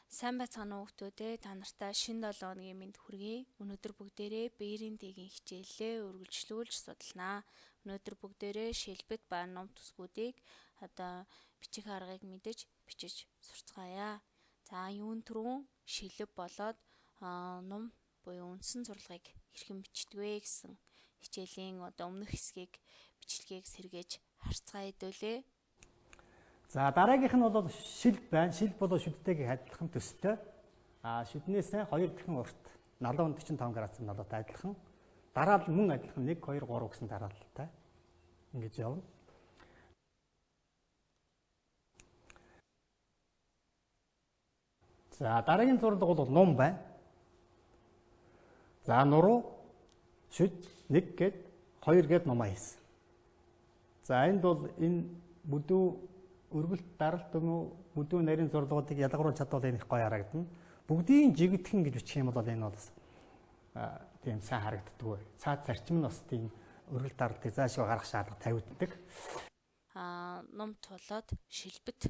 Сайн байцгаана уу хүүхдүүдээ, та нартай шинэ 7 өдрийн мэнд хүргэе. Өнөөдөр бүгдээрээ биеийн дэгийн хичээлээ үргэлжлүүлж судалнаа. Өнөөдөр бүгдээрээ шилбэт ба ном төсгүүдийг бичих аргыг мэдэж бичиж сурцгаая. За юун түрүүн шилб болоод ном буюу үндсэн сурлагыг хэрхэн бичдэг вэ гэсэн хичээлийн өмнөх хэсгийг бичлэгийг сэргээж харцгаая хэдүүлээ. За дараагийнх нь бол шилб байна. Шилб бол шүдтэйг адилхан төстэй. Шүднээс 2 дахин урт 40-45 градусын налуутай адилхан. Дараал мөн адилхан 1 2 3 гэсэн дараалалтай. Ингэж явна. За дараагийн зурлаг бол ном байна. За нуруу шүд 1 гээд 2 гээд номоо хийсэн. За энд бол энэ бүдүү өргөлт даралт бүдүүн нарийн зурлагуудыг ялгаруулж чадвал энэ их гоё харагдана. Бүгдийн жигдхэн гэж бичих юм бол энэ бол тийм сайн харагддаг. Цаад зарчим нь бас тийм өргөлт даралтыг заашгүй гаргах шаардлага тавигддаг. Ном тулаад шилбэт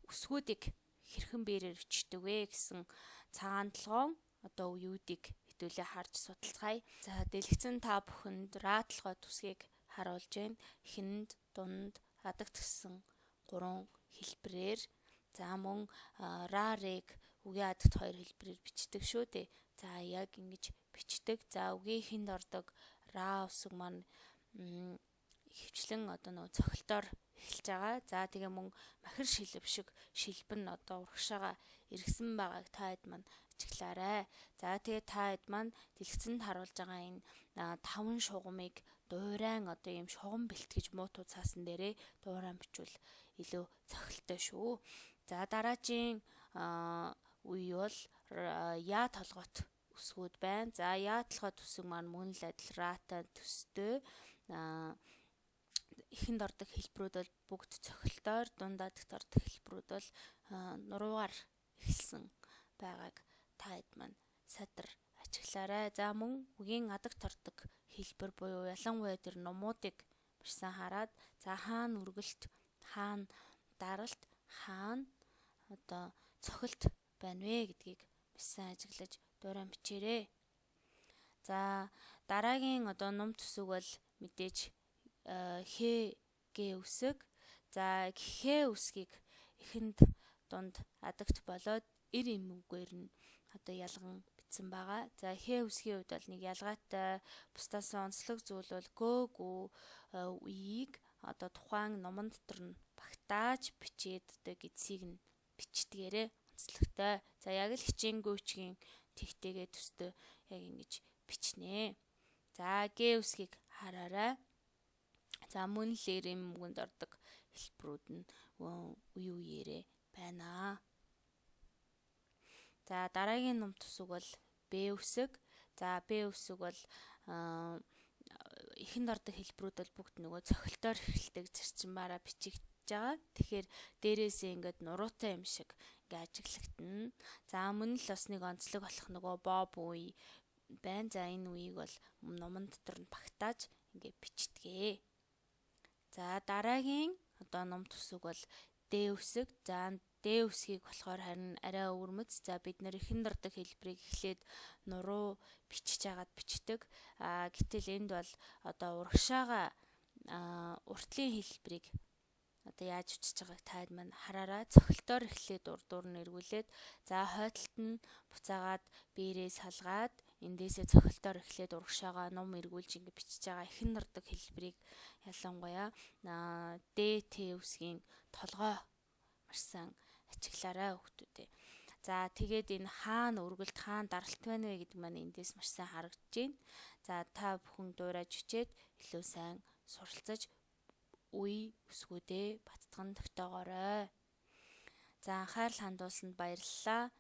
үсгүүдийг хэрхэн биерээр бичдэг вэ гэсэн цагаан толгоон үеүүдийг хэдүүлээ харж судалцгаая. За дэлгэцэн та бүхэнд ра толгой төсгийг харуулж байна. Эхэнд, дунд, адагт гэсэн 3 хэлбэрээр за мөн рарыг үгийн адагт 2 хэлбэрээр бичдэг шүү дээ. За яг ингэж бичдэг. За үгийн эхэнд ордог ра үсэг маань хөвчлэн цохилтоор эхэлж байгаа. За тэгээ мөн махир шилб шиг шилбэр нь урагшаага эргэсэн байгааг та хэд маань ажиглаарай. За тэгээ та хэд маань дэлгэцэнд харуулж байгаа энэ 5 шугамыг дуурайн ийм шугам бэлтгэж муутуу цаасан дээрээ дуурайн бичвэл илүү цохилттой шүү. За дараагийн үе бол яа толгойт үсгүүд байна. За яа толгойт үсэг маань мөн л адил ратай төстэй. Эхэнд ордог хэлбэрүүд бол бүгд цохилтоор, дунд адагт ордог хэлбэрүүд бол нуруугаар эхэлсэн байгааг та хэд маань садар ажиглаарай. За мөн үгийн адагт ордог хэлбэр буюу ялангуяа тэр номуудыг бишсэн хараад за хаана үргэлт, хаана даралт, хаана цохилт байна вэ гэдгийг бишсэн ажиглаж дуурайн бичээрэй. За дараагийн ном төсөв бол мэдээж хээ үсэг. За хээ үсгийг эхэнд, дунд, адагт болоод эр эмүүгээр нь ялган бичсэн байгаа. За хээ үсгийн хувьд бол нэг ялгаатай бусдаас онцлог зүйл бол гөөг үеийг тухайн номон дотор нь багтааж бичээд эцсийг нь бичдгээрээ онцлогтой. За яг л хичээнгүйчгийн тэгтэйгээ төстэй яг ингэж бичнэ. За гээ үсгийг хараарай. За мөн л эр эмгүнд ордог хэлбэрүүд нь үе үеэрээ байна. За дараагийн ном төсөв бол Б үсэг. За Б үсэг бол эхэнд ордог хэлбэрүүд бол бүгд цохилтоор эхэлдэг зарчмаараа бичигдэж байгаа. Тэгэхээр дээрээсээ ингээд нуруутай юм шиг ингээд ажиглагдана. За мөн л бас нэг онцлог болох боб үе байна. За энэ үеийг бол номон дотор нь багтааж ингээд бичдэг. За дараагийн ном төсөв бол Д үсэг. За Д үсгийг болохоор харин арай өвөрмөц. За бид нэр эхэнд ордог хэлбэрийг эхлээд нуруу бичиж агаад бичдэг. Гэтэл энд бол урагшаага уртлын хэлбэрийг яаж бичиж байгааг та хэд маань хараарай. Цохилтоор эхлээд урдуур нь эргүүлээд за хойдолт нь буцаагаад биерээ салгаад эндээсээ цохилтоор эхлээд урагшаага ном эргүүлж ингэ бичиж байгаа эхэнд ордог хэлбэрийг ялангуяа Д Т үсгийн толгой марсан ажиглаарай хүүхдүүдээ. За тэгээд энэ хаана өргөлт, хаана даралт байна вэ гэдэг маань эндээс маш сайн харагдаж байна. За та бүхэн дуурайж бичээд илүү сайн суралцаж үе үсгүүдээ баттган тогтоогоорой. За анхаарал хандуулсанд баярлалаа.